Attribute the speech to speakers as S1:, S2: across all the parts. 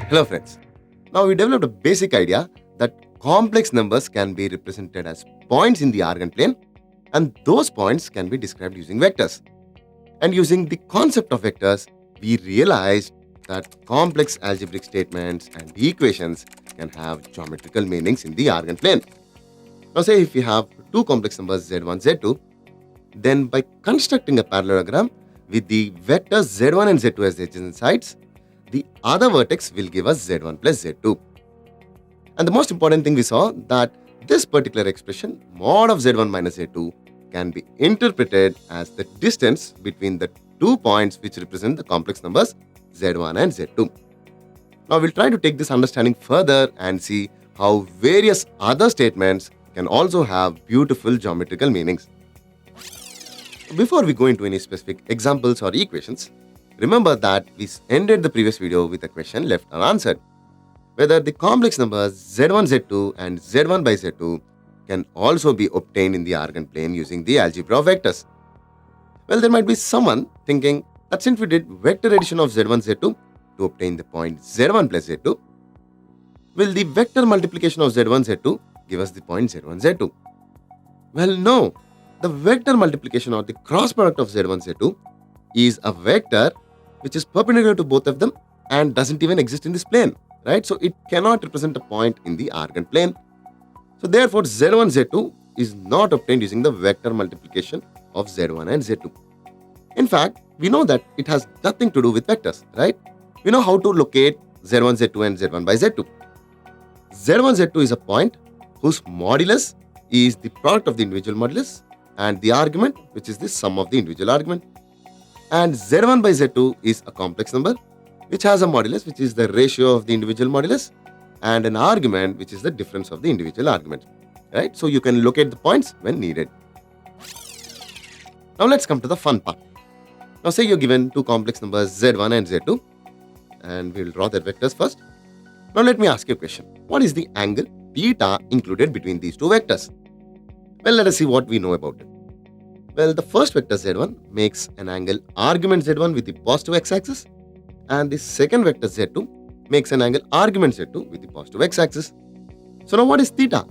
S1: Hello friends. Now we developed a basic idea that complex numbers can be represented as points in the Argand plane and those points can be described using vectors. And using the concept of vectors, we realized that complex algebraic statements and equations can have geometrical meanings in the Argand plane. Now say if we have two complex numbers z1, z2, then by constructing a parallelogram with the vectors z1 and z2 as the adjacent sides, the other vertex will give us z1 plus z2. And the most important thing we saw that this particular expression mod of z1 minus z2 can be interpreted as the distance between the 2 points which represent the complex numbers z1 and z2. Now we'll try to take this understanding further and see how various other statements can also have beautiful geometrical meanings. Before we go into any specific examples or equations, remember that we ended the previous video with a question left unanswered. Whether the complex numbers z1, z2 and z1 by z2 can also be obtained in the Argand plane using the algebra of vectors. Well, there might be someone thinking that since we did vector addition of z1, z2 to obtain the point z1 plus z2, will the vector multiplication of z1, z2 give us the point z1, z2? Well, no. The vector multiplication or the cross product of z1, z2 is a vector which is perpendicular to both of them and doesn't even exist in this plane, right? So it cannot represent a point in the Argand plane. So therefore z1, z2 is not obtained using the vector multiplication of z1 and z2. In fact, we know that it has nothing to do with vectors, right? We know how to locate z1, z2 and z1 by z2. z1, z2 is a point whose modulus is the product of the individual modulus and the argument, which is the sum of the individual argument. And z1 by z2 is a complex number which has a modulus which is the ratio of the individual modulus and an argument which is the difference of the individual argument, right? So you can locate the points when needed. Now let's come to the fun part. Now say you're given two complex numbers z1 and z2 and we'll draw their vectors first. Now let me ask you a question. What is the angle theta included between these two vectors? Well, let us see what we know about it. Well, the first vector z1 makes an angle argument z1 with the positive x-axis and the second vector z2 makes an angle argument z2 with the positive x-axis. So now what is theta?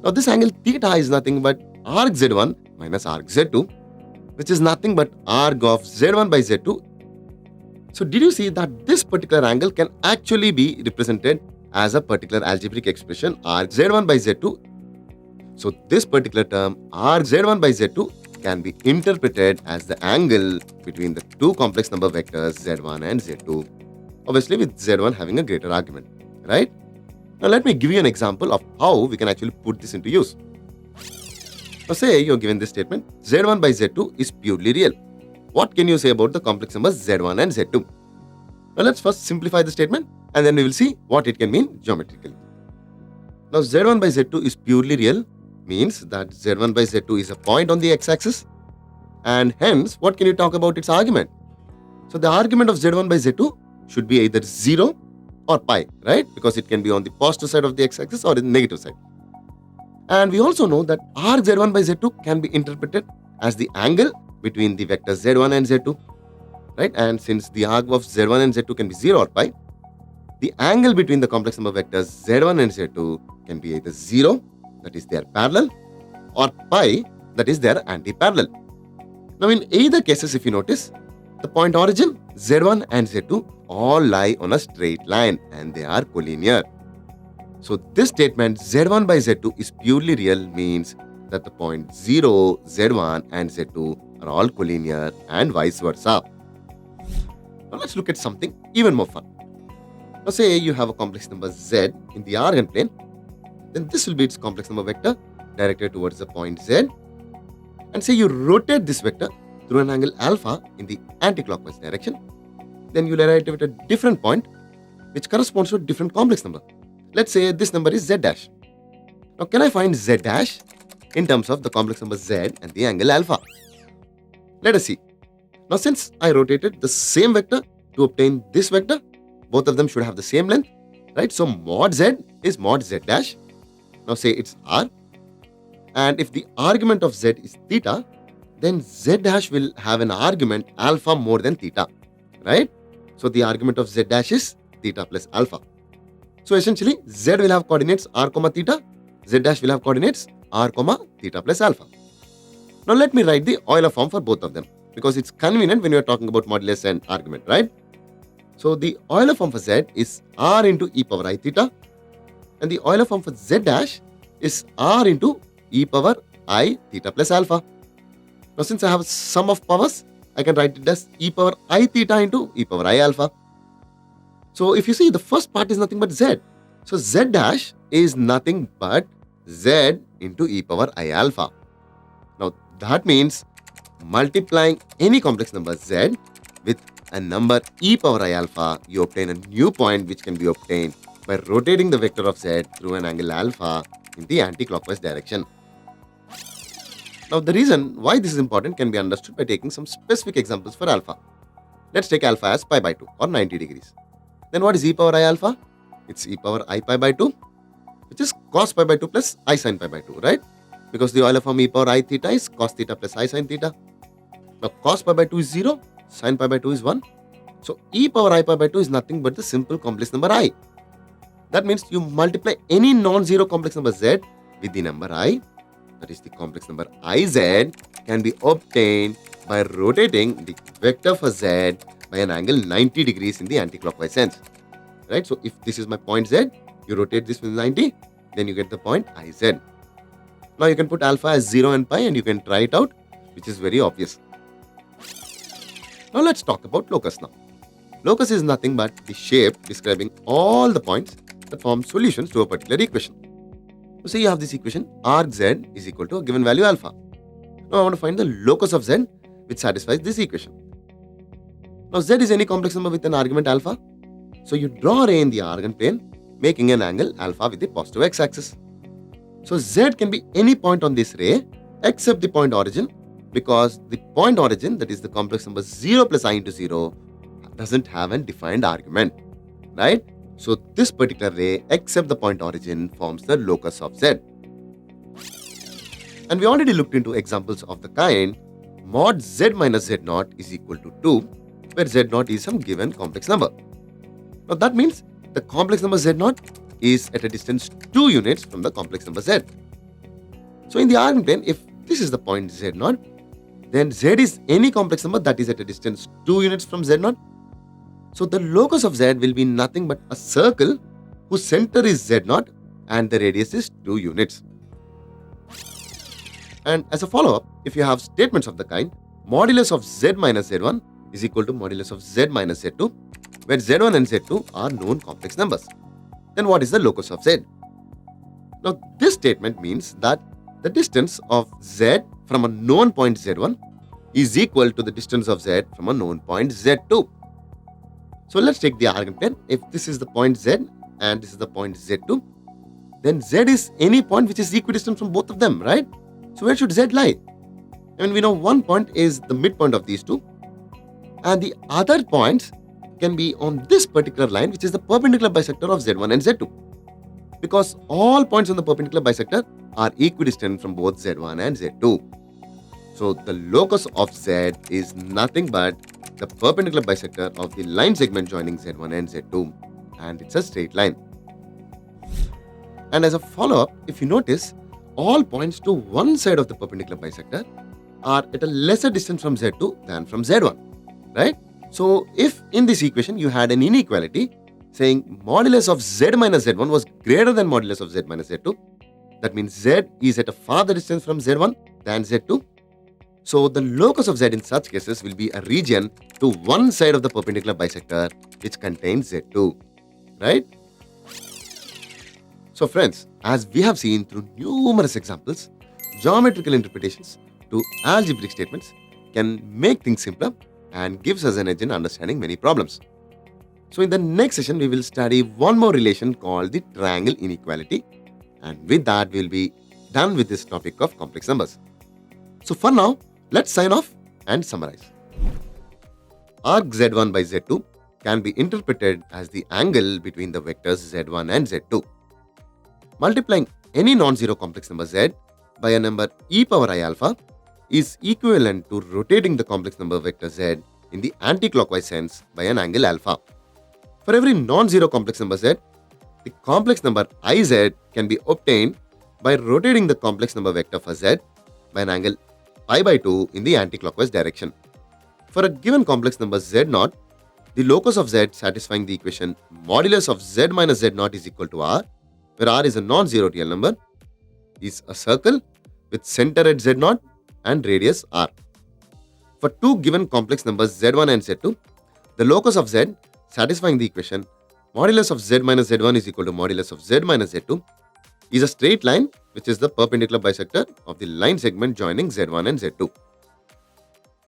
S1: Now this angle theta is nothing but arc z1 minus arc z2, which is nothing but arc of z1 by z2. So did you see that this particular angle can actually be represented as a particular algebraic expression arc z1 by z2? So this particular term arc z1 by z2 can be interpreted as the angle between the two complex number vectors z1 and z2, obviously with z1 having a greater argument, right? Now let me give you an example of how we can actually put this into use. Now say you're given this statement, z1 by z2 is purely real. What can you say about the complex numbers z1 and z2? Now let's first simplify the statement and then we will see what it can mean geometrically. Now z1 by z2 is purely real means that z1 by z2 is a point on the x-axis and hence what can you talk about its argument? So the argument of z1 by z2 should be either 0 or pi, right? Because it can be on the positive side of the x-axis or the negative side. And we also know that arc z1 by z2 can be interpreted as the angle between the vectors z1 and z2, right? And since the arc of z1 and z2 can be 0 or pi, the angle between the complex number vectors z1 and z2 can be either 0, that is they are parallel, or pi, that is they are anti-parallel. Now in either cases, if you notice, the point origin z1 and z2 all lie on a straight line and they are collinear. So this statement z1 by z2 is purely real means that the point 0, z1 and z2 are all collinear and vice versa. Now let's look at something even more fun. Now say you have a complex number z in the Argand plane, then this will be its complex number vector directed towards the point z, and say you rotate this vector through an angle alpha in the anti-clockwise direction, then you'll arrive at a different point which corresponds to a different complex number. Let's say this number is z dash. Now can I find z dash in terms of the complex number z and the angle alpha? Let us see. Now since I rotated the same vector to obtain this vector, both of them should have the same length, right? So mod z is mod z dash. Now say it's r, and if the argument of z is theta, then z dash will have an argument alpha more than theta, right? So the argument of z dash is theta plus alpha. So essentially, z will have coordinates r comma theta, z dash will have coordinates r comma theta plus alpha. Now let me write the Euler form for both of them because it's convenient when you are talking about modulus and argument, right? So the Euler form for z is r into e power I theta, and the Euler form for z dash is r into e power I theta plus alpha. Now since I have sum of powers, I can write it as e power I theta into e power I alpha. So if you see, the first part is nothing but z. So z dash is nothing but z into e power I alpha. Now that means multiplying any complex number z with a number e power I alpha, you obtain a new point which can be obtained by rotating the vector of z through an angle alpha in the anti-clockwise direction. Now the reason why this is important can be understood by taking some specific examples for alpha. Let's take alpha as pi by 2 or 90 degrees. Then what is e power I alpha? It's e power I pi by 2, which is cos pi by 2 plus I sin pi by 2, right? Because the Euler form e power I theta is cos theta plus I sin theta. Now cos pi by 2 is 0, sin pi by 2 is 1. So e power I pi by 2 is nothing but the simple complex number I. That means you multiply any non-zero complex number z with the number I, that is the complex number iz, can be obtained by rotating the vector for z by an angle 90 degrees in the anti-clockwise sense. Right? So if this is my point z, you rotate this with 90, then you get the point iz. Now you can put alpha as 0 and pi and you can try it out, which is very obvious. Now let's talk about locus now. Locus is nothing but the shape describing all the points that form solutions to a particular equation. So say you have this equation, arc z is equal to a given value alpha. Now I want to find the locus of z which satisfies this equation. Now z is any complex number with an argument alpha. So you draw a ray in the Argand plane, making an angle alpha with the positive x-axis. So z can be any point on this ray except the point origin, because the point origin, that is the complex number 0 plus I into 0, doesn't have a defined argument, right? So this particular ray except the point origin forms the locus of z. And we already looked into examples of the kind mod z minus z naught is equal to 2, where z naught is some given complex number. Now that means the complex number z naught is at a distance 2 units from the complex number z. So in the Argand plane, if this is the point z naught, then z is any complex number that is at a distance 2 units from z naught. So the locus of z will be nothing but a circle whose center is z naught and the radius is 2 units. And as a follow-up, if you have statements of the kind, modulus of z minus z1 is equal to modulus of z minus z2, where z1 and z2 are known complex numbers, then what is the locus of z? Now this statement means that the distance of z from a known point z1 is equal to the distance of z from a known point z2. So let's take the Argand plane. If this is the point z and this is the point z2, then z is any point which is equidistant from both of them, right? So where should z lie? I mean, we know one point is the midpoint of these two, and the other points can be on this particular line, which is the perpendicular bisector of z1 and z2, because all points on the perpendicular bisector are equidistant from both z1 and z2. So the locus of z is nothing but the perpendicular bisector of the line segment joining z1 and z2, and it's a straight line. And as a follow-up, if you notice, all points to one side of the perpendicular bisector are at a lesser distance from z2 than from z1, right? So if in this equation you had an inequality saying modulus of z minus z1 was greater than modulus of z minus z2, that means z is at a farther distance from z1 than z2. So the locus of z in such cases will be a region to one side of the perpendicular bisector which contains z2, right? So friends, as we have seen through numerous examples, geometrical interpretations to algebraic statements can make things simpler and gives us an edge in understanding many problems. So in the next session, we will study one more relation called the triangle inequality, and with that, we'll be done with this topic of complex numbers. So for now, let's sign off and summarize. Arc z1 by z2 can be interpreted as the angle between the vectors z1 and z2. Multiplying any non-zero complex number z by a number e power I alpha is equivalent to rotating the complex number vector z in the anti-clockwise sense by an angle alpha. For every non-zero complex number z, The complex number iz can be obtained by rotating the complex number vector for z by an angle pi by 2 in the anticlockwise direction. For a given complex number z0, the locus of z satisfying the equation modulus of z minus z0 is equal to r, where r is a non-zero real number, is a circle with center at z0 and radius r. For two given complex numbers z1 and z2, the locus of z satisfying the equation modulus of z minus z1 is equal to modulus of z minus z2 is a straight line which is the perpendicular bisector of the line segment joining z1 and z2.